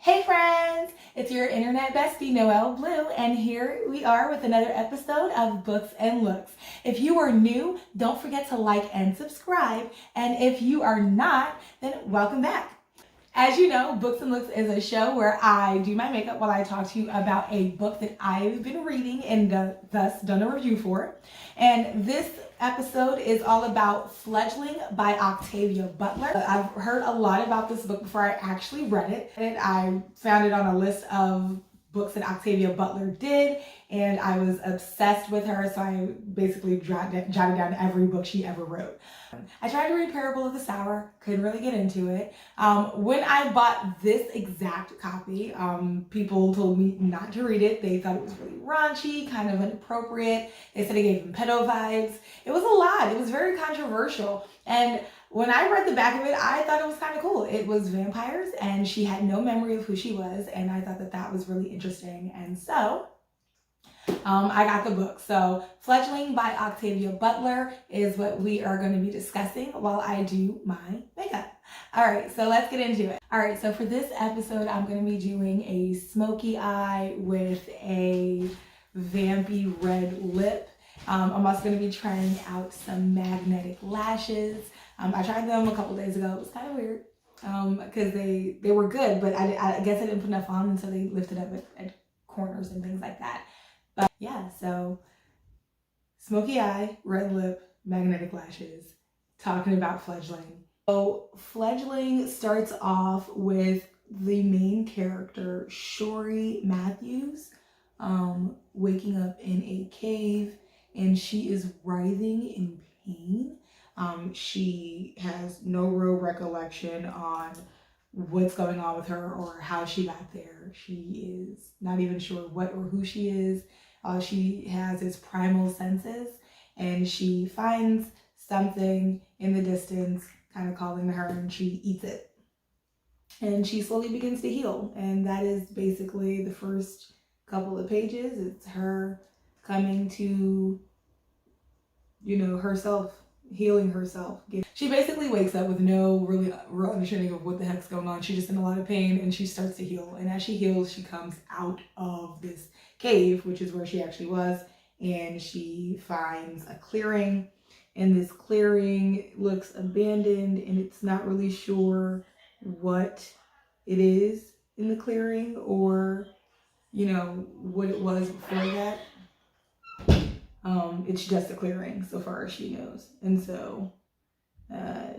Hey friends, it's your internet bestie Noel Bleu, and here we are with another episode of Books and Looks. If you are new, don't forget to like and subscribe, and if you are not, then welcome back. As you know, Books and Looks is a show where I do my makeup while I talk to you about a book that I've been reading and thus done a review for. And this episode is all about Fledgeling by Octavia Butler. I've heard a lot about this book before I actually read it. And I found it on a list of books that Octavia Butler did, and I was obsessed with her, so I basically jotted down every book she ever wrote. I tried to read Parable of the Sower, couldn't really get into it. When I bought this exact copy, people told me not to read it. They thought it was really raunchy, kind of inappropriate. They said it gave them pedo vibes. It was a lot. It was very controversial. And when I read the back of it, I thought it was kind of cool. It was vampires, and she had no memory of who she was, and I thought that that was really interesting. And so I got the book. So Fledgeling by Octavia Butler is what we are going to be discussing while I do my makeup. All right, so let's get into it. All right, so for this episode, I'm going to be doing a smoky eye with a vampy red lip. I'm also going to be trying out some magnetic lashes. I tried them a couple days ago. It was kind of weird because they were good, but I guess I didn't put enough on, so they lifted up at corners and things like that. But yeah, so smoky eye, red lip, magnetic lashes, talking about Fledgeling. So Fledgeling starts off with the main character, Shori Matthews, waking up in a cave, and she is writhing in pain. She has no real recollection on what's going on with her or how she got there. She is not even sure what or who she is. All she has is primal senses, and she finds something in the distance kind of calling to her, and she eats it. And she slowly begins to heal, and that is basically the first couple of pages. It's her coming to, herself, healing herself. She basically wakes up with no real understanding of what the heck's going on. She's just in a lot of pain, and she starts to heal. And as she heals, she comes out of this cave, which is where she actually was, and she finds a clearing. And this clearing looks abandoned, and it's not really sure what it is in the clearing or, what it was before that. It's just a clearing so far as she knows. And so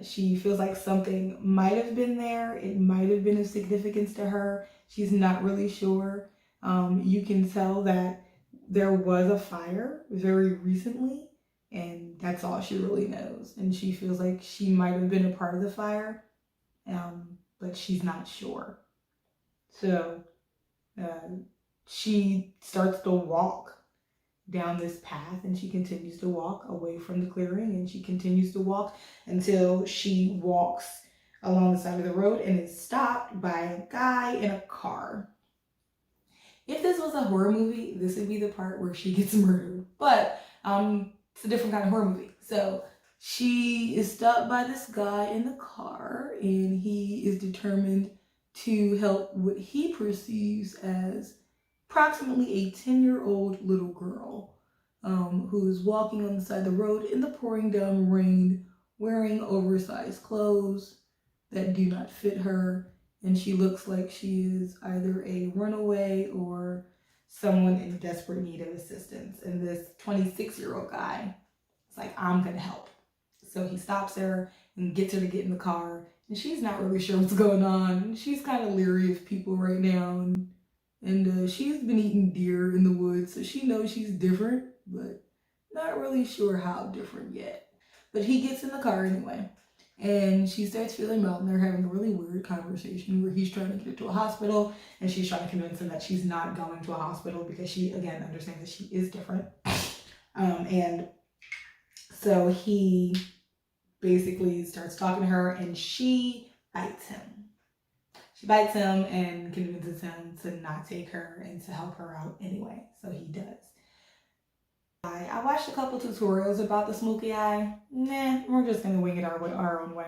she feels like something might have been there. It might have been of significance to her. She's not really sure. You can tell that there was a fire very recently, and that's all she really knows. And she feels like she might have been a part of the fire, but she's not sure. So she starts to walk down this path, and she continues to walk away from the clearing, and she continues to walk until she walks along the side of the road and is stopped by a guy in a car. If this was a horror movie, this would be the part where she gets murdered, but it's a different kind of horror movie. So she is stopped by this guy in the car, and he is determined to help what he perceives as approximately a 10-year-old little girl who is walking on the side of the road in the pouring down rain, wearing oversized clothes that do not fit her, and she looks like she is either a runaway or someone in desperate need of assistance. And this 26-year-old guy is like, I'm gonna help. So he stops her and gets her to get in the car, and she's not really sure what's going on. She's kind of leery of people right now, and she's been eating deer in the woods, so she knows she's different, but not really sure how different yet. But he gets in the car anyway, and she starts feeling well, and they're having a really weird conversation where he's trying to get her to a hospital, and she's trying to convince him that she's not going to a hospital because she, again, understands that she is different. And so he basically starts talking to her, and she bites him. She bites him and convinces him to not take her and to help her out anyway. So he does. I watched a couple tutorials about the smoky eye. Nah, we're just going to wing it our own way.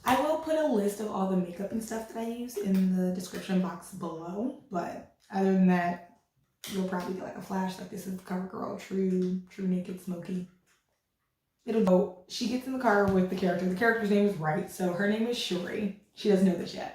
I will put a list of all the makeup and stuff that I use in the description box below, but other than that, you'll probably get like a flash, like this is CoverGirl True Naked Smoky. It'll go, she gets in the car with the character. The character's name is Wright, so her name is Shuri. She doesn't know this yet.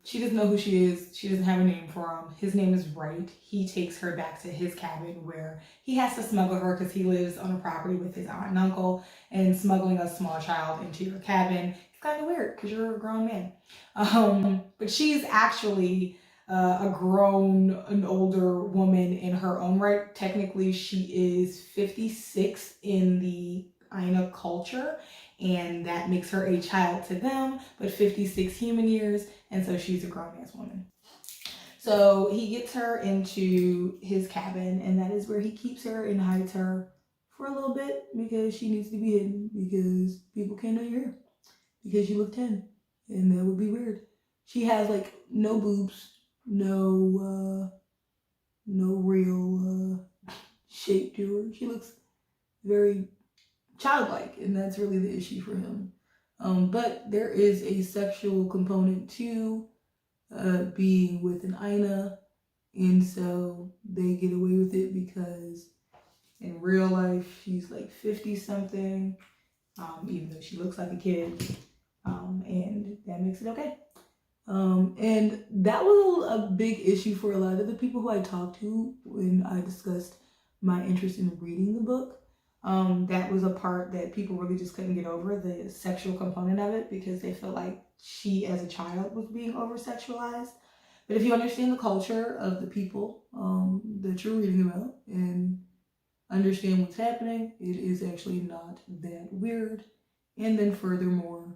She doesn't know who she is. She doesn't have a name for him. His name is Wright. He takes her back to his cabin where he has to smuggle her because he lives on a property with his aunt and uncle, and smuggling a small child into your cabin is kind of weird because you're a grown man. But she's actually an older woman in her own right. Technically, she is 56 in the Aina culture, and that makes her a child to them, but 56 human years, and so she's a grown-ass woman. So he gets her into his cabin, and that is where he keeps her and hides her for a little bit because she needs to be hidden because people can't know you're here because you look 10, and that would be weird. She has like no boobs, no real shape to her. She looks very childlike, and that's really the issue for him. But there is a sexual component to being with an Aina, and so they get away with it because in real life she's like 50 something, even though she looks like a kid, and that makes it okay. And that was a big issue for a lot of the people who I talked to when I discussed my interest in reading the book. That was a part that people really just couldn't get over, the sexual component of it, because they felt like she as a child was being over-sexualized. But if you understand the culture of the people that you're reading about and understand what's happening, it is actually not that weird. And then furthermore,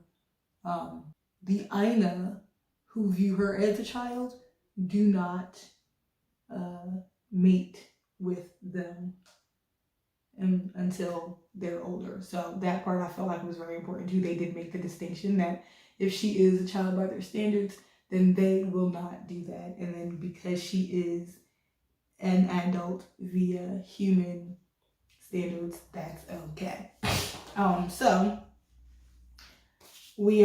the Aina who view her as a child do not mate with them until they're older. So that part I felt like was very important too. They did make the distinction that if she is a child by their standards, then they will not do that. And then because she is an adult via human standards, that's okay. So we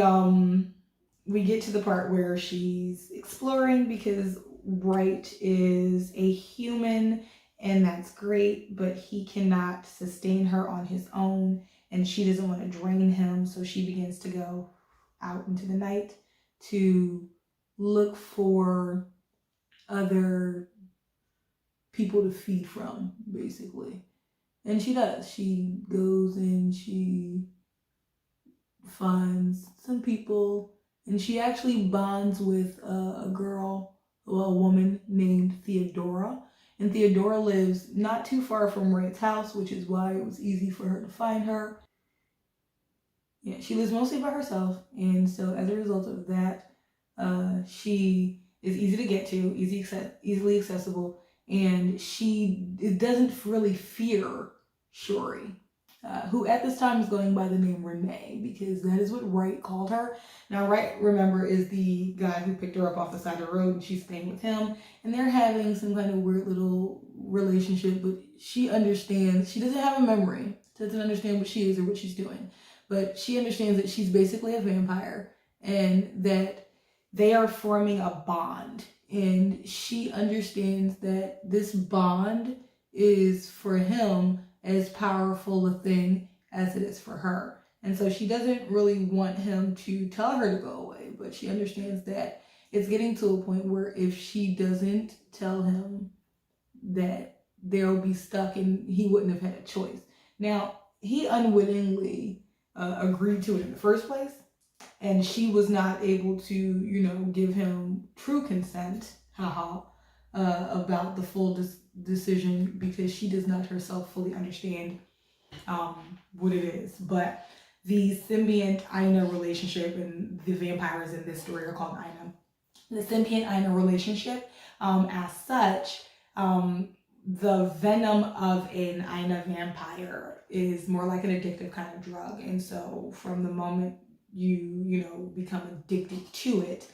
get to the part where she's exploring because Wright is a human, and that's great, but he cannot sustain her on his own, and she doesn't want to drain him, so she begins to go out into the night to look for other people to feed from, basically. And she does. She goes and she finds some people, and she actually bonds with a woman named Theodora. And Theodora lives not too far from Wright's house, which is why it was easy for her to find her. Yeah, she lives mostly by herself, and so as a result of that, she is easy to get to, easily accessible, and it doesn't really fear Shuri, who at this time is going by the name Renee, because that is what Wright called her. Now, Wright, remember, is the guy who picked her up off the side of the road, and she's staying with him, and they're having some kind of weird little relationship, but she understands, she doesn't have a memory, doesn't understand what she is or what she's doing, but she understands that she's basically a vampire, and that they are forming a bond, and she understands that this bond is for him as powerful a thing as it is for her. And so she doesn't really want him to tell her to go away, but she understands that it's getting to a point where if she doesn't tell him, that they'll be stuck and he wouldn't have had a choice. Now, he unwittingly agreed to it in the first place, and she was not able to, give him true consent, about the full decision, because she does not herself fully understand what it is. But the symbiont Aina relationship, and the vampires in this story are called Aina. The symbiont Aina relationship, as such, the venom of an Aina vampire is more like an addictive kind of drug. And so from the moment you become addicted to it,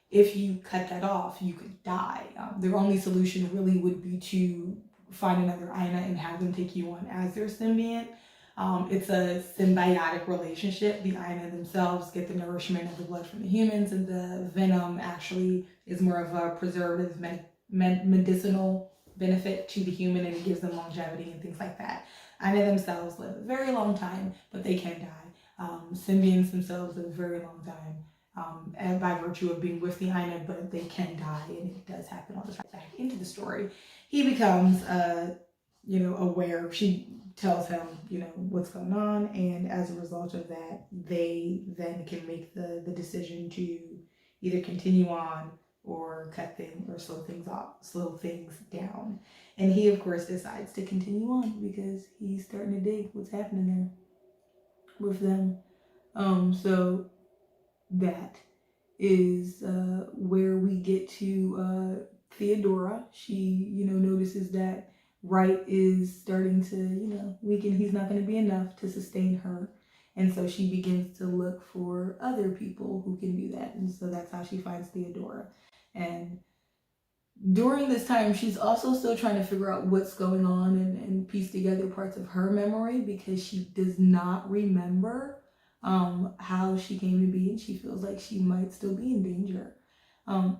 if you cut that off, you could die. Their only solution really would be to find another Aina and have them take you on as their symbiont. It's a symbiotic relationship. The Aina themselves get the nourishment of the blood from the humans, and the venom actually is more of a preservative medicinal benefit to the human, and it gives them longevity and things like that. Aina themselves live a very long time, but they can die. Symbionts themselves live a very long time, and by virtue of being with the Aina, but they can die, and it does happen on the back into the story. He becomes, aware. She tells him, what's going on, and as a result of that, they then can make the decision to either continue on or cut things or slow things down. And he, of course, decides to continue on because he's starting to dig what's happening there with them. So that is where we get to Theodora. She, notices that Wright is starting to, weaken. He's not going to be enough to sustain her. And so she begins to look for other people who can do that. And so that's how she finds Theodora. And during this time, she's also still trying to figure out what's going on and piece together parts of her memory, because she does not remember how she came to be, and she feels like she might still be in danger.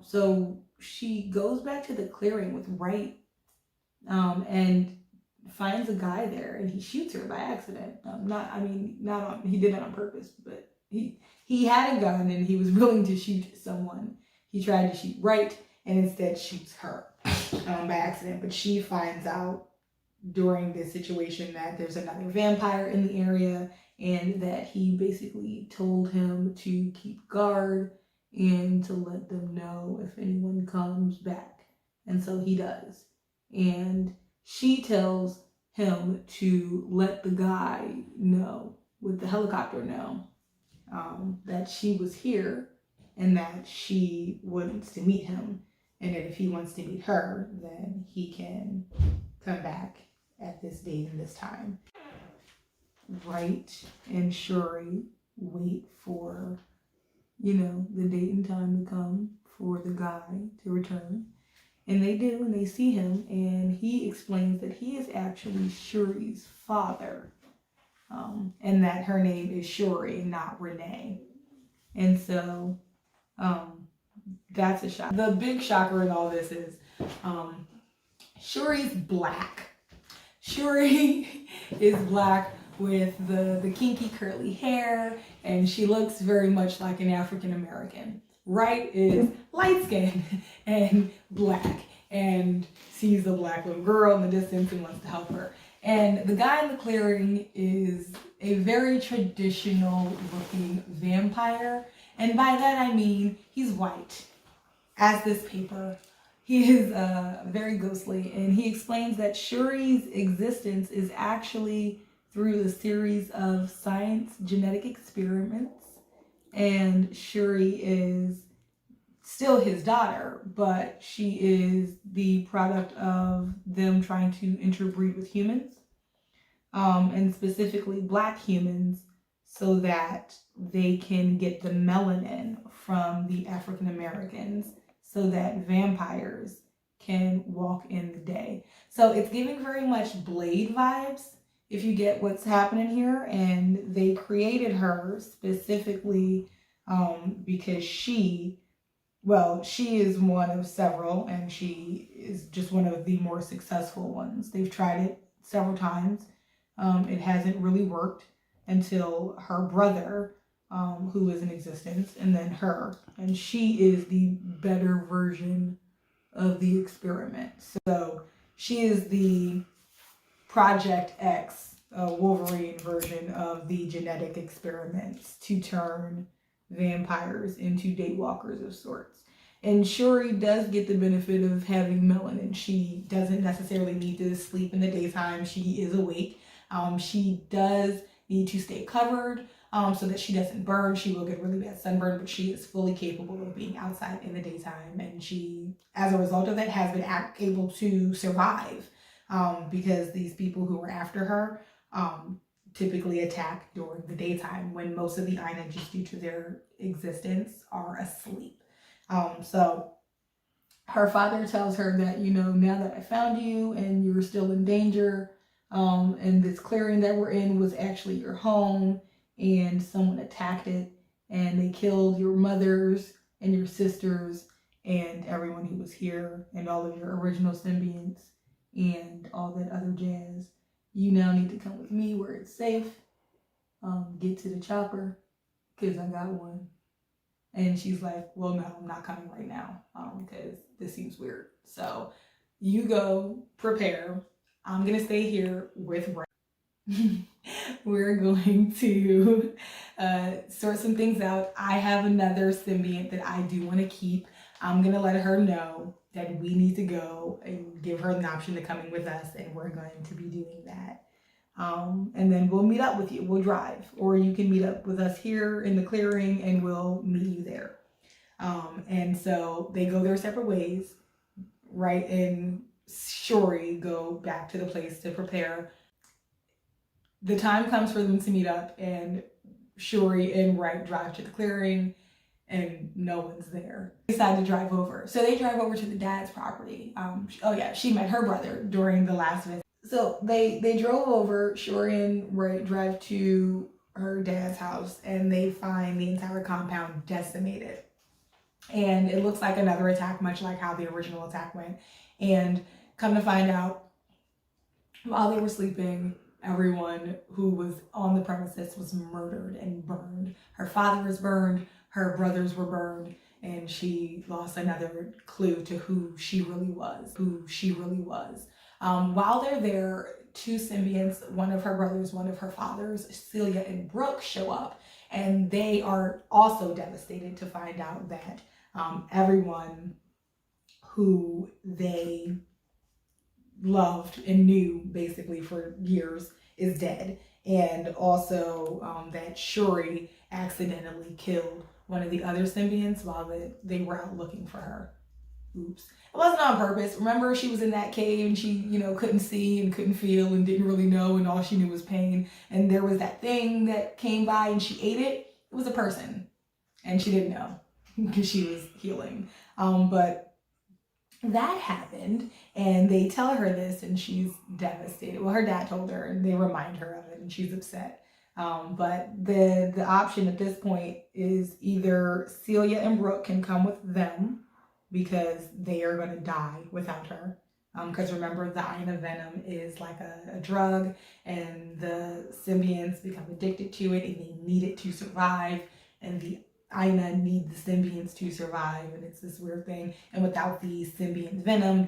So she goes back to the clearing with Wright and finds a guy there, and he shoots her by accident. He did it on purpose, but he had a gun and he was willing to shoot someone. He tried to shoot Wright and instead shoots her by accident. But she finds out during this situation that there's another vampire in the area, and that he basically told him to keep guard and to let them know if anyone comes back. And so he does. And she tells him to let the guy know, with the helicopter know, that she was here and that she wants to meet him. And that if he wants to meet her, then he can come back at this date and this time. Wright and Shuri wait for, the date and time to come for the guy to return. And they do, and they see him, and he explains that he is actually Shuri's father, and that her name is Shuri, not Renee. And so that's a shock. The big shocker in all this is Shuri's black. Shuri is black with the kinky curly hair, and she looks very much like an African American. Wright is light-skinned and black and sees the black little girl in the distance and wants to help her. And the guy in the clearing is a very traditional looking vampire. And by that I mean he's white as this paper. He is very ghostly, and he explains that Shuri's existence is actually through the series of science genetic experiments. And Shuri is still his daughter, but she is the product of them trying to interbreed with humans, and specifically black humans, so that they can get the melanin from the African Americans, so that vampires can walk in the day. So it's giving very much Blade vibes, if you get what's happening here. And they created her specifically because she is one of several, and she is just one of the more successful ones. They've tried it several times. It hasn't really worked until her brother, who is in existence, and then her. And she is the better version of the experiment. So she is the Project X Wolverine version of the genetic experiments to turn vampires into daywalkers of sorts. And Shuri does get the benefit of having melanin. She doesn't necessarily need to sleep in the daytime. She is awake. She does need to stay covered so that she doesn't burn. She will get really bad sunburn, but she is fully capable of being outside in the daytime. And she, as a result of that, has been able to survive because these people who are after her typically attack during the daytime, when most of the Aina, just due to their existence, are asleep. So her father tells her that, now that I found you and you're still in danger, And this clearing that we're in was actually your home, and someone attacked it, and they killed your mothers and your sisters and everyone who was here and all of your original symbionts and all that other jazz. You now need to come with me where it's safe. Get to the chopper, because I got one. And she's like, well, no, I'm not coming right now, because this seems weird. So you go prepare. I'm going to stay here with Ray. We're going to sort some things out. I have another symbiont that I do want to keep. I'm going to let her know that we need to go and give her an option to come in with us, and we're going to be doing that. And then we'll meet up with you. We'll drive, or you can meet up with us here in the clearing and we'll meet you there. And so they go their separate ways, right? And Shuri go back to the place to prepare. The time comes for them to meet up, and Shuri and Wright drive to the clearing, and no one's there. They decide to drive over. So they drive over to the dad's property. She met her brother during the last visit. So they drove over. Shuri and Wright drive to her dad's house, and they find the entire compound decimated. And it looks like another attack, much like how the original attack went. And come to find out, while they were sleeping, everyone who was on the premises was murdered and burned. Her father was burned, her brothers were burned, and she lost another clue to who she really was. While they're there, two symbionts, one of her brothers, one of her fathers, Celia and Brooke, show up, and they are also devastated to find out that everyone who they loved and knew basically for years is dead, and also that Shuri accidentally killed one of the other symbionts while they were out looking for her. Oops. It wasn't on purpose. Remember, she was in that cave and she, couldn't see and couldn't feel and didn't really know, and all she knew was pain. And there was that thing that came by and she ate it. It was a person, and she didn't know because she was healing. But that happened, and they tell her this, and she's devastated. Well, her dad told her, and they remind her of it, and she's upset. But the option at this point is either Celia and Brooke can come with them, because they are going to die without her. Because remember, the Ina venom is like a drug, and the symbionts become addicted to it, and they need it to survive, and the Ina need the symbionts to survive, and it's this weird thing. And without the symbiont venom,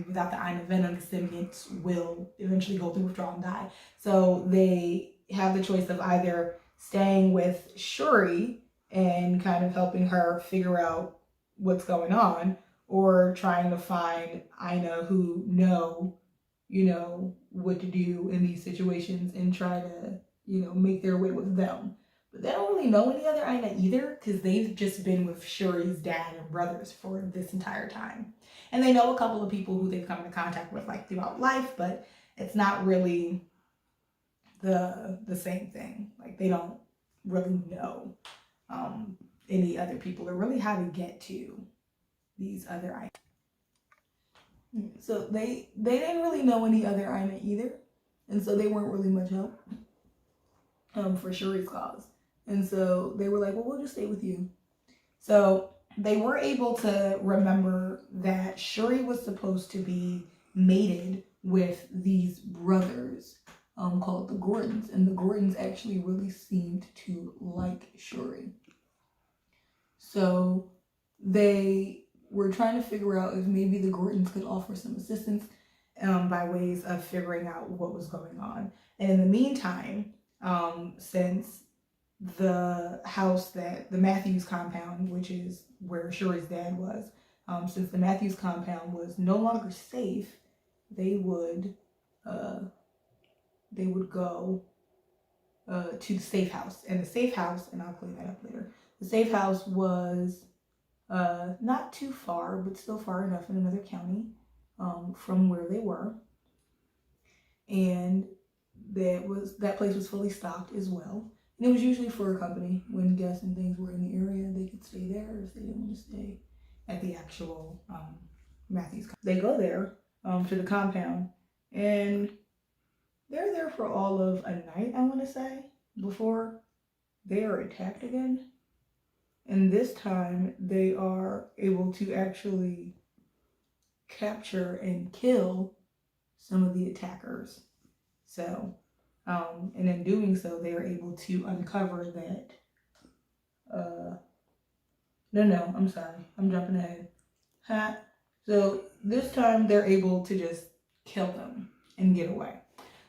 without the Ina venom, the symbionts will eventually go through withdrawal and die. So they have the choice of either staying with Shuri and kind of helping her figure out what's going on, or trying to find Ina who know what to do in these situations and try to, make their way with them. But they don't really know any other Ina either, because they've just been with Shuri's dad and brothers for this entire time. And they know a couple of people who they've come into contact with like throughout life, but it's not really the same thing. Like, they don't really know any other people, or really how to get to these other Ina. So they didn't really know any other Ina either, and so they weren't really much help for Shuri's cause. And so they were like, well, we'll just stay with you. So they were able to remember that Shuri was supposed to be mated with these brothers called the Gordons, and the Gordons actually really seemed to like Shuri. So they were trying to figure out if maybe the Gordons could offer some assistance by ways of figuring out what was going on. And in the meantime, since the house the Matthews compound, which is where Shuri's dad was, since the Matthews compound was no longer safe, they would go to the safe house. And the safe house, and I'll clean that up later, the safe house was not too far, but still far enough in another county from where they were. And that place was fully stocked as well. And it was usually for a company. When guests and things were in the area, they could stay there if they didn't want to stay at the actual Matthews. They go there to the compound, and they're there for all of a night, I want to say, before they are attacked again. And this time they are able to actually capture and kill some of the attackers. So, and in doing so, they are able to uncover that. No, I'm sorry. I'm jumping ahead. So this time they're able to just kill them and get away.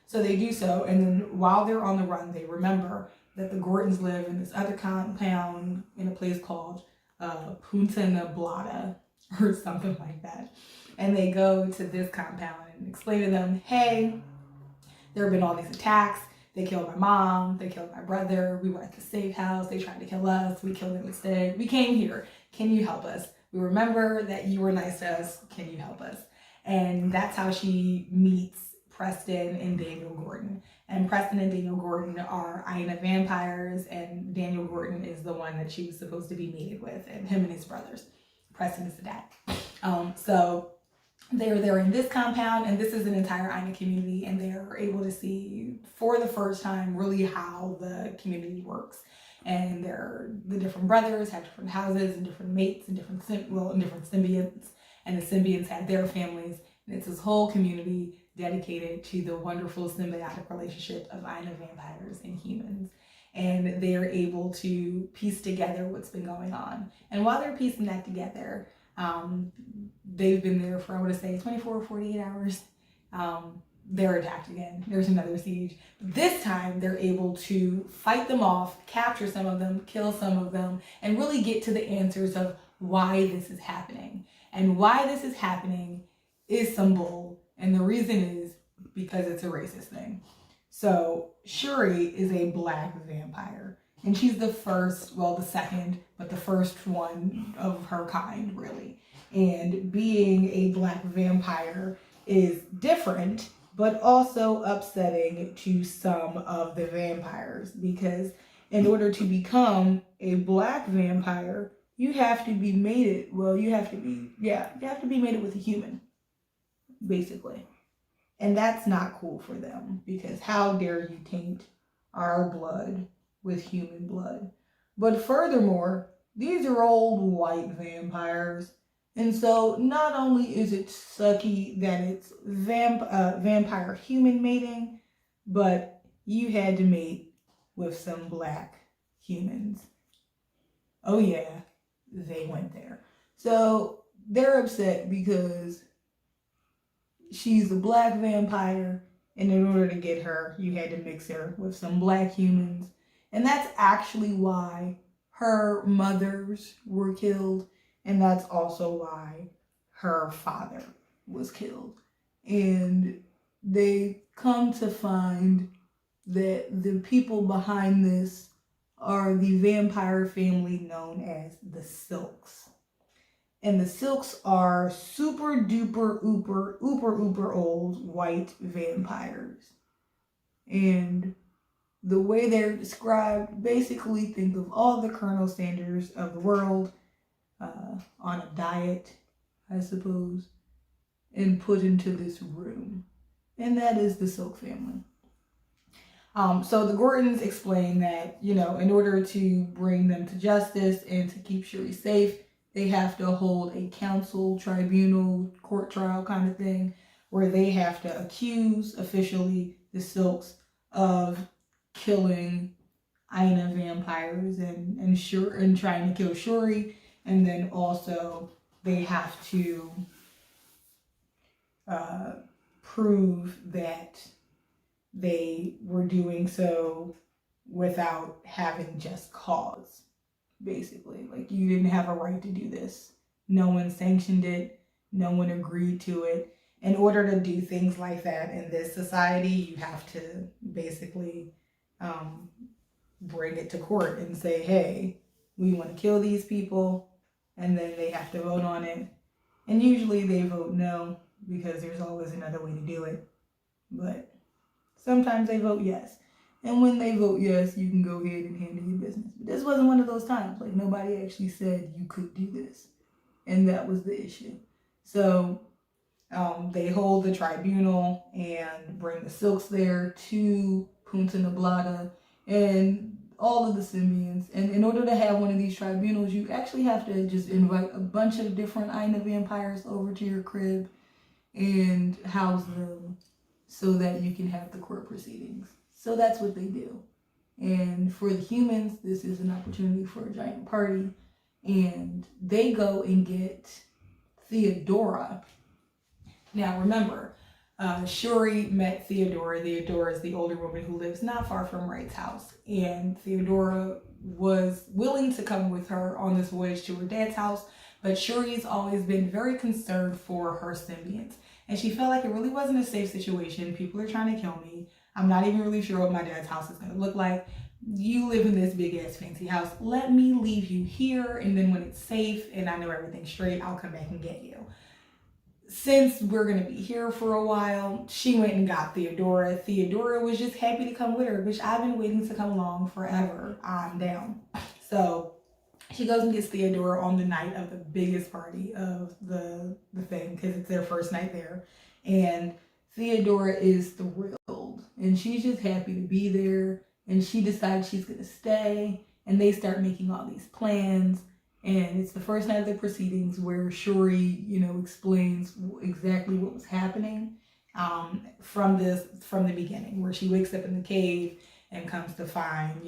So they do so, and then while they're on the run, they remember that the Gordons live in this other compound in a place called Punta Neblada or something like that. And they go to this compound and explain to them, hey, there have been all these attacks. They killed my mom. They killed my brother. We were at the safe house. They tried to kill us. We killed them instead. We came here. Can you help us? We remember that you were nice to us. Can you help us? And that's how she meets Preston and Daniel Gordon. And Preston and Daniel Gordon are Aina vampires, and Daniel Gordon is the one that she was supposed to be mated with, and him and his brothers. Preston is the dad. So they're in this compound, and this is an entire Aina community, and they're able to see for the first time really how the community works. And the different brothers have different houses and different mates and different symbionts, and the symbionts have their families, and it's this whole community dedicated to the wonderful symbiotic relationship of Aina vampires and humans. And they're able to piece together what's been going on. And while they're piecing that together, they've been there for, I would say, 24 or 48 hours. They're attacked again. There's another siege. This time, they're able to fight them off, capture some of them, kill some of them, and really get to the answers of why this is happening. And why this is happening is some bull. And the reason is because it's a racist thing. So Shuri is a black vampire. And she's the second, but the first one of her kind, really. And being a black vampire is different, but also upsetting to some of the vampires. Because in order to become a black vampire, you have to be mated. Well, you have to be mated with a human, basically. And that's not cool for them, because how dare you taint our blood with human blood. But furthermore, these are old white vampires. And so not only is it sucky that it's vampire human mating, but you had to mate with some black humans. Oh yeah, they went there. So they're upset because she's a black vampire, and in order to get her, you had to mix her with some black humans. And that's actually why her mothers were killed, and that's also why her father was killed. And they come to find that the people behind this are the vampire family known as the Silks. And the Silks are super duper uber old white vampires. And the way they're described, basically think of all the Colonel Sanders of the world on a diet, I suppose, and put into this room. And that is the Silk family. So the Gordons explain that, in order to bring them to justice and to keep Shuri safe, they have to hold a council, tribunal, court trial kind of thing, where they have to accuse officially the Silks of killing Aina vampires and trying to kill Shuri. And then also they have to prove that they were doing so without having just cause. Basically, like, you didn't have a right to do this. No one sanctioned it. No one agreed to it. In order to do things like that in this society, you have to basically bring it to court and say, hey, we want to kill these people, and then they have to vote on it. And usually they vote no, because there's always another way to do it. But sometimes they vote yes. And when they vote yes, you can go ahead and handle your business. But this wasn't one of those times. Like, nobody actually said you could do this. And that was the issue. So They hold the tribunal and bring the silks there to Punta Nublada and all of the symbionts. And in order to have one of these tribunals, you actually have to just invite a bunch of different Aina vampires over to your crib and house them so that you can have the court proceedings. So that's what they do. And for the humans, this is an opportunity for a giant party. And they go and get Theodora. Now remember, Shuri met Theodora. Theodora is the older woman who lives not far from Wright's house. And Theodora was willing to come with her on this voyage to her dad's house, but Shuri's always been very concerned for her symbionts. And she felt like it really wasn't a safe situation. People are trying to kill me. I'm not even really sure what my dad's house is going to look like. You live in this big ass fancy house. Let me leave you here. And then when it's safe and I know everything's straight, I'll come back and get you. Since we're going to be here for a while, she went and got Theodora. Theodora was just happy to come with her, which I've been waiting to come along forever. I'm down. So she goes and gets Theodora on the night of the biggest party of the thing, because it's their first night there. And Theodora is thrilled. And she's just happy to be there. And she decides she's going to stay. And they start making all these plans. And it's the first night of the proceedings where Shuri, explains exactly what was happening from the beginning, where she wakes up in the cave and comes to find,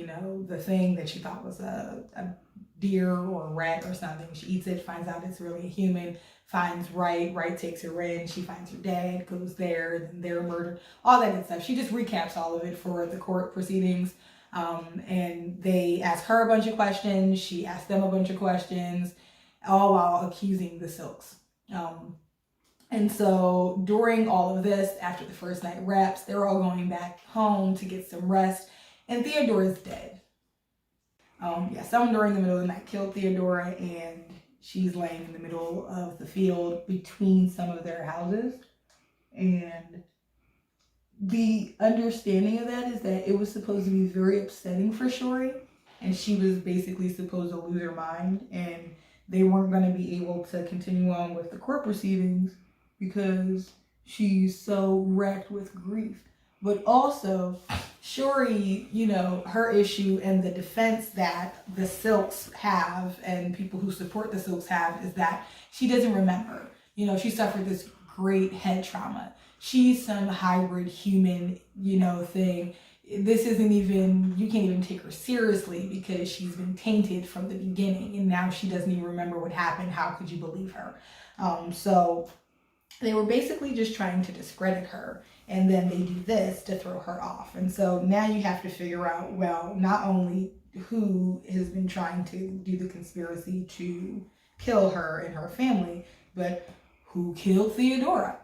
the thing that she thought was a deer or a rat or something. She eats it, finds out it's really a human, finds Wright. Wright takes her in. She finds her dad, goes there, then they're murdered, all that good stuff. She just recaps all of it for the court proceedings. And they ask her a bunch of questions. She asks them a bunch of questions, all while accusing the Silks. And so during all of this, after the first night wraps, they're all going back home to get some rest. And Theodora's dead. Someone during the middle of the night killed Theodora, and she's laying in the middle of the field between some of their houses. And the understanding of that is that it was supposed to be very upsetting for Shuri, and she was basically supposed to lose her mind, and they weren't going to be able to continue on with the court proceedings because she's so wracked with grief. But also, Shuri, her issue and the defense that the Silks have and people who support the Silks have is that she doesn't remember. She suffered this great head trauma. She's some hybrid human, thing. This isn't even, you can't even take her seriously because she's been tainted from the beginning, and now she doesn't even remember what happened. How could you believe her? So they were basically just trying to discredit her, and then they do this to throw her off. And so now you have to figure out, well, not only who has been trying to do the conspiracy to kill her and her family, but who killed Theodora.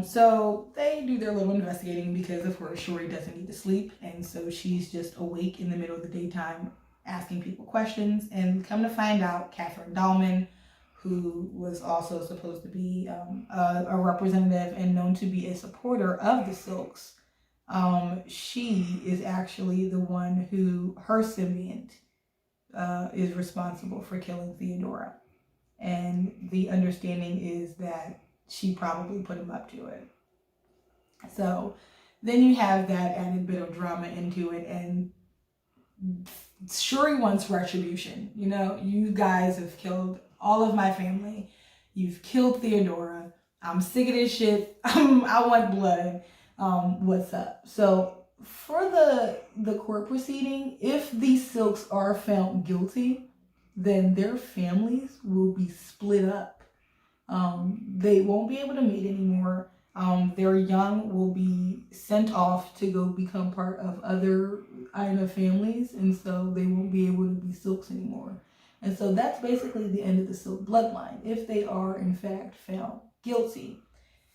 So they do their little investigating because, of course, Shuri doesn't need to sleep. And so she's just awake in the middle of the daytime asking people questions. And come to find out, Catherine Dahlman, who was also supposed to be a representative and known to be a supporter of the Silks, she is actually the one who, her symbiont, is responsible for killing Theodora. And the understanding is that she probably put him up to it. So then you have that added bit of drama into it, and Shuri wants retribution. You guys have killed all of my family. You've killed Theodora. I'm sick of this shit. I want blood. What's up? So for the court proceeding, if these Silks are found guilty, then their families will be split up. They won't be able to meet anymore. Their young will be sent off to go become part of other Aina families, and so they won't be able to be Silks anymore. And so that's basically the end of the Silk bloodline, if they are in fact found guilty.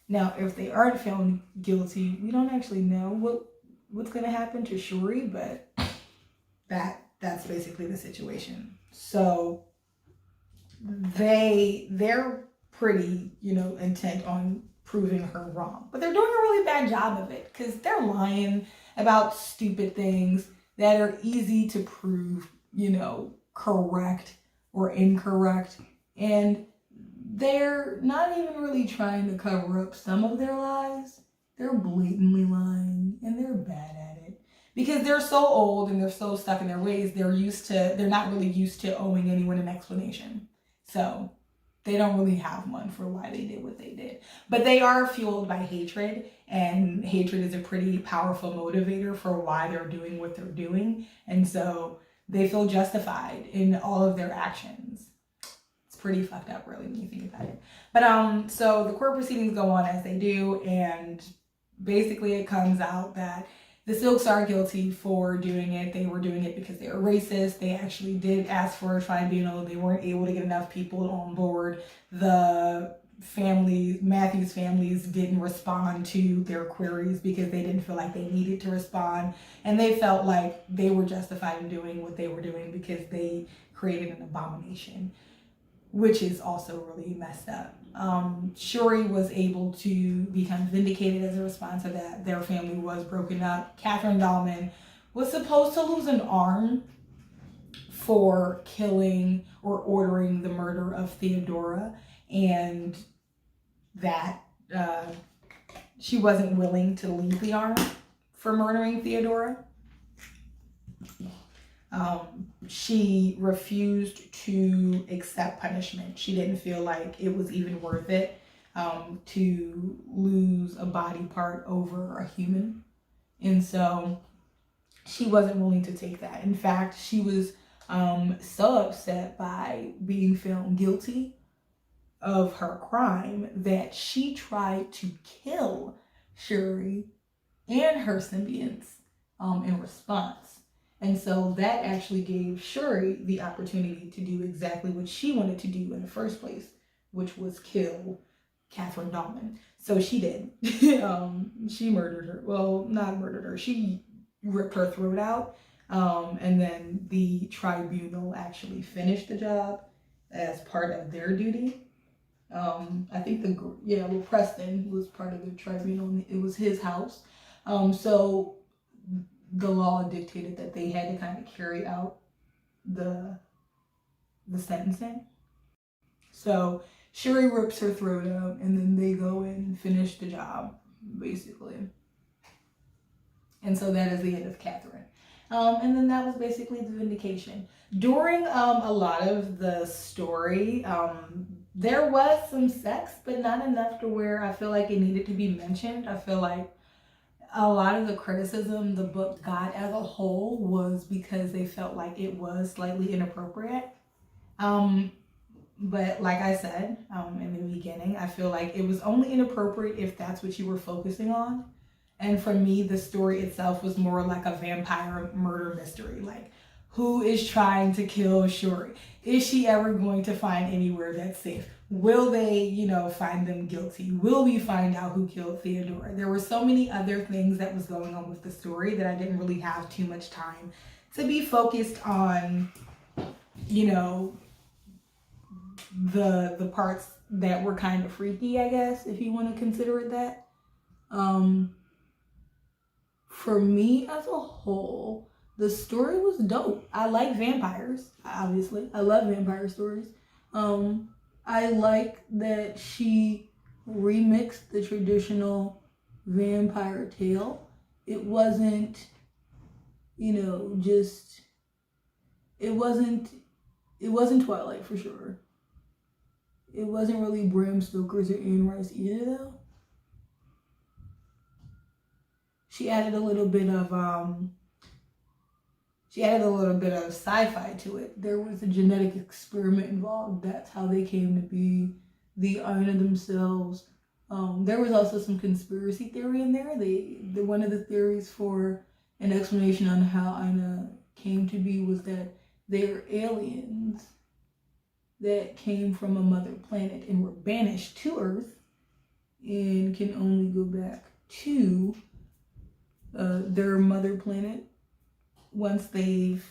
Now, if they aren't found guilty, we don't actually know what's going to happen to Shuri, but that's basically the situation. So they're pretty, intent on proving her wrong. But they're doing a really bad job of it because they're lying about stupid things that are easy to prove, correct or incorrect. And they're not even really trying to cover up some of their lies. They're blatantly lying, and they're bad at it. Because they're so old and they're so stuck in their ways, they're not really used to owing anyone an explanation. So they don't really have one for why they did what they did. But they are fueled by hatred, and hatred is a pretty powerful motivator for why they're doing what they're doing. And so they feel justified in all of their actions. It's pretty fucked up, really, when you think about it. But so the court proceedings go on as they do, and basically it comes out that the Silks are guilty for doing it. They were doing it because they were racist. They actually did ask for a tribunal. They weren't able to get enough people on board. The Matthews families didn't respond to their queries because they didn't feel like they needed to respond. And they felt like they were justified in doing what they were doing because they created an abomination, which is also really messed up. Shuri was able to become vindicated as a response to that. Their family was broken up. Catherine Dahlman was supposed to lose an arm for killing or ordering the murder of Theodora, and that she wasn't willing to leave the arm for murdering Theodora. She refused to accept punishment. She didn't feel like it was even worth it to lose a body part over a human. And so she wasn't willing to take that. In fact, she was so upset by being found guilty of her crime that she tried to kill Shuri and her symbionts in response. And so that actually gave Shuri the opportunity to do exactly what she wanted to do in the first place, which was kill Catherine Dahlman. So she did. She murdered her. Well, not murdered her. She ripped her throat out. And then the tribunal actually finished the job as part of their duty. I think Preston was part of the tribunal. It was his house. So the law dictated that they had to kind of carry out the sentencing. So Shuri rips her throat out, and then they go in and finish the job, basically. And so that is the end of Catherine. And then that was basically the vindication. During a lot of the story, there was some sex, but not enough to where I feel like it needed to be mentioned. I feel like a lot of the criticism the book got as a whole was because they felt like it was slightly inappropriate. But like I said in the beginning, I feel like it was only inappropriate if that's what you were focusing on. And for me, the story itself was more like a vampire murder mystery. Like, who is trying to kill Shuri? Is she ever going to find anywhere that's safe? Will they, find them guilty? Will we find out who killed Theodora? There were so many other things that was going on with the story that I didn't really have too much time to be focused on, the parts that were kind of freaky, I guess, if you want to consider it that. For me as a whole, the story was dope. I like vampires, obviously. I love vampire stories. I like that she remixed the traditional vampire tale. It wasn't, it wasn't Twilight for sure. It wasn't really Bram Stoker's or Anne Rice either, though. She added a little bit of sci-fi to it. There was a genetic experiment involved. That's how they came to be the Aina themselves. There was also some conspiracy theory in there. One of the theories for an explanation on how Aina came to be was that they're aliens that came from a mother planet and were banished to Earth and can only go back to their mother planet once they've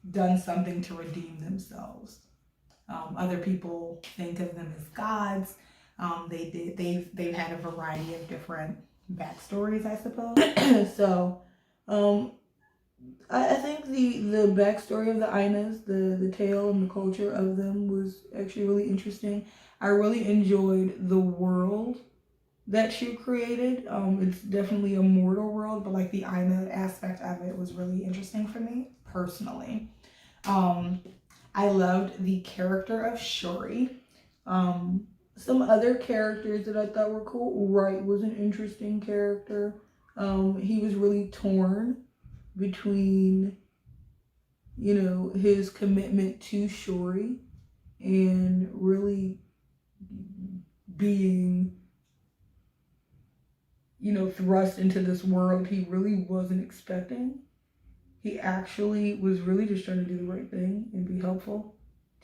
done something to redeem themselves. Other people think of them as gods. They've had a variety of different backstories, I suppose. So I think the backstory of the Ainas, the tale and the culture of them was actually really interesting. I really enjoyed the world that she created. It's definitely a mortal world, but like the Aina aspect of it was really interesting for me personally. Um, I loved the character of Shuri. Some other characters that I thought were cool. Wright was an interesting character. He was really torn between, his commitment to Shuri and really being, thrust into this world he really wasn't expecting. He actually was really just trying to do the right thing and be helpful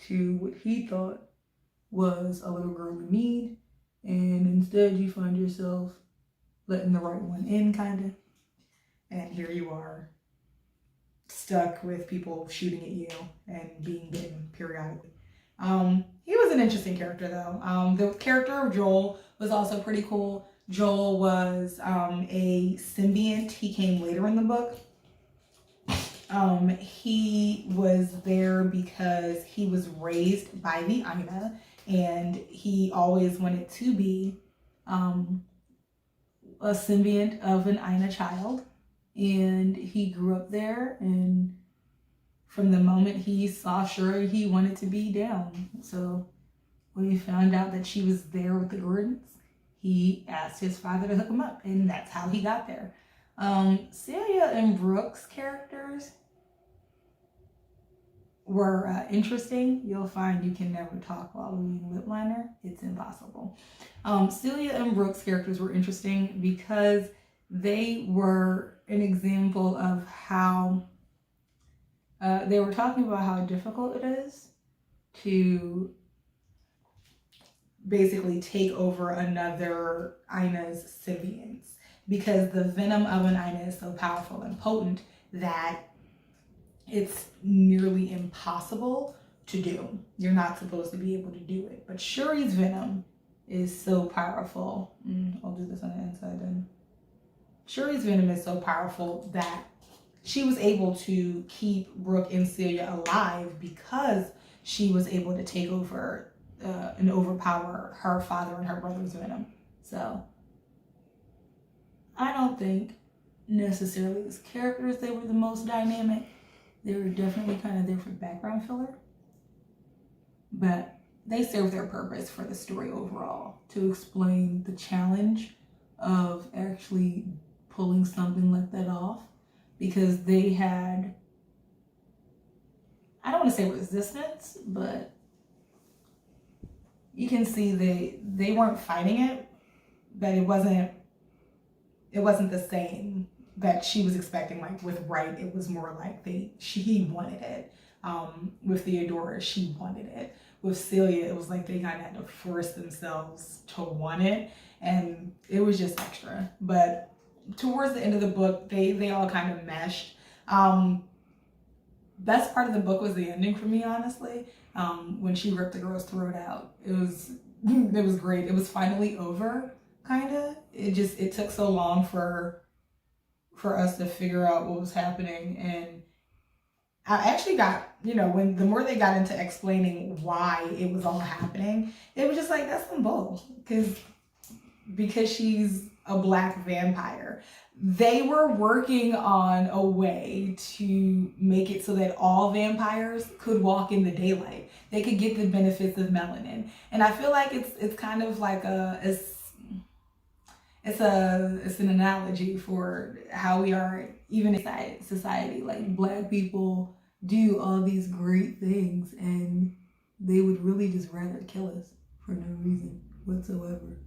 to what he thought was a little girl in need. And instead you find yourself letting the right one in, kind of. And here you are, stuck with people shooting at you and being bitten periodically. He was an interesting character though. The character of Joel was also pretty cool. Joel was a symbiont. He came later in the book. He was there because he was raised by the Aina, and he always wanted to be a symbiont of an Aina child. And he grew up there, and from the moment he saw Shuri, he wanted to be down. So when he found out that she was there with the Gordons, he asked his father to hook him up, and that's how he got there. Celia and Brooke's characters were interesting. You'll find you can never talk while reading lip liner. It's impossible. Celia and Brooke's characters were interesting because they were an example of how they were talking about how difficult it is to basically take over another Aina's symbionts, because the venom of an Aina is so powerful and potent that it's nearly impossible to do. You're not supposed to be able to do it. But Shuri's venom is so powerful. I'll do this on the inside then. Shuri's venom is so powerful that she was able to keep Brooke and Celia alive because she was able to take over and overpower her father and her brother's venom. So I don't think necessarily as characters they were the most dynamic. They were definitely kind of there for background filler, but they served their purpose for the story overall, to explain the challenge of actually pulling something like that off, because they had, I don't want to say resistance, but you can see they weren't fighting it, but it wasn't the same that she was expecting. Like with Wright, it was more like he wanted it. With Theodora, she wanted it. With Celia, it was like they kind of had to force themselves to want it, and it was just extra. But towards the end of the book, they all kind of meshed. Best part of the book was the ending for me, honestly. When she ripped the girl's throat out, it was great. It was finally over, kind of. It took so long for us to figure out what was happening, and I actually got, when the more they got into explaining why it was all happening, it was just like, that's some bull, because she's a black vampire. They were working on a way to make it so that all vampires could walk in the daylight. They could get the benefits of melanin. And I feel like it's kind of like it's an analogy for how we are even in society. Like black people do all these great things, and they would really just rather kill us for no reason whatsoever,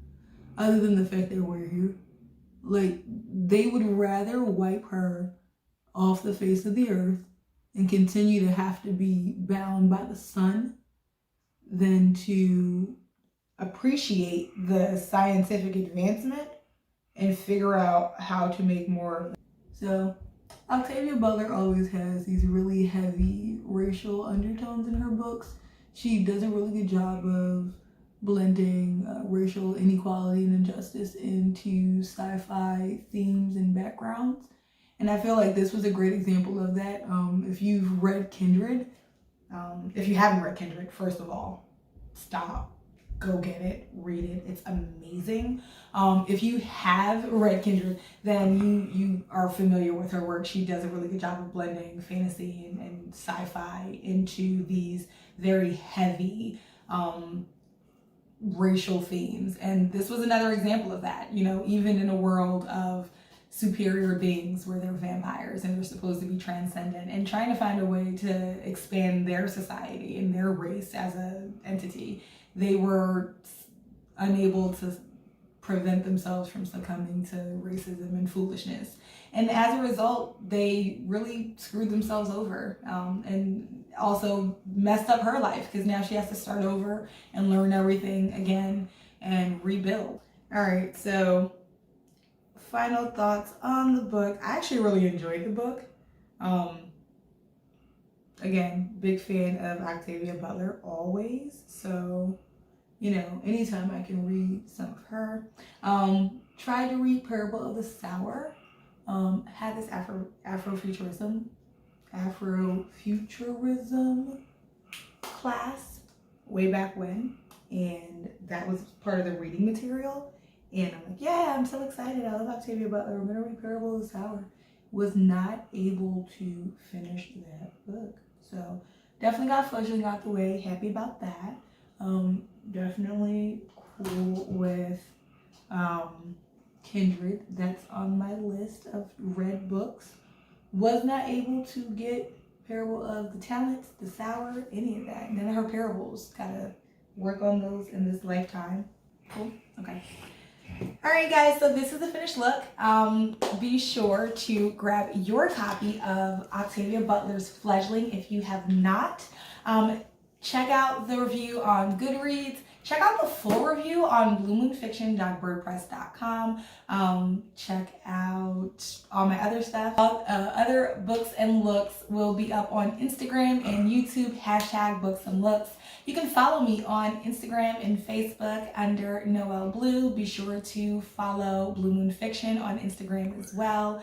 other than the fact that we're here. Like, they would rather wipe her off the face of the earth and continue to have to be bound by the sun than to appreciate the scientific advancement and figure out how to make more of it. So Octavia Butler always has these really heavy racial undertones in her books. She does a really good job of blending racial inequality and injustice into sci-fi themes and backgrounds. And I feel like this was a great example of that. If you've read Kindred, if you haven't read Kindred, first of all, stop. Go get it, read it. It's amazing. If you have read Kindred, then you are familiar with her work. She does a really good job of blending fantasy and sci-fi into these very heavy racial themes. And this was another example of that. You know, even in a world of superior beings where they're vampires and they're supposed to be transcendent, and trying to find a way to expand their society and their race as an entity, they were unable to prevent themselves from succumbing to racism and foolishness. And as a result, they really screwed themselves over, and also messed up her life, because now she has to start over and learn everything again and rebuild. All right, so final thoughts on the book. I actually really enjoyed the book. Again, big fan of Octavia Butler always. So, you know, anytime I can read some of her. Tried to read Parable of the Sour. Had this Afrofuturism class way back when, and that was part of the reading material. And I'm like, yeah, I'm so excited. I love Octavia Butler. I'm gonna read Parable of the Sour. Was not able to finish that book. So definitely got Fledgeling out the way. Happy about that. Definitely cool with Kindred. That's on my list of read books. Was not able to get Parable of the Talents, the Sour, any of that. None of her parables. Gotta work on those in this lifetime. Cool. Okay. All right, guys, so this is the finished look. Be sure to grab your copy of Octavia Butler's Fledgeling if you have not. Check out the review on Goodreads. Check out the full review on bluemoonfiction.wordpress.com. Check out all my other stuff. Other books and looks will be up on Instagram and YouTube, #booksandlooks. You can follow me on Instagram and Facebook under Noel Bleu. Be sure to follow Blue Moon Fiction on Instagram as well.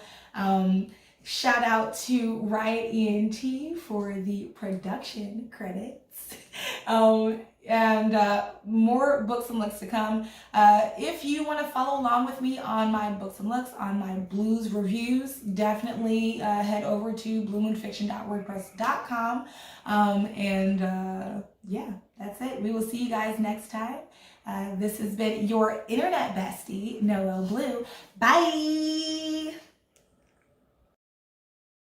Shout out to Riot ENT for the production credits. And more books and looks to come. If you want to follow along with me on my books and looks, on my blues reviews, definitely head over to bluemoonfiction.wordpress.com. Yeah, that's it. We will see you guys next time. This has been your internet bestie, Noel Bleu. Bye!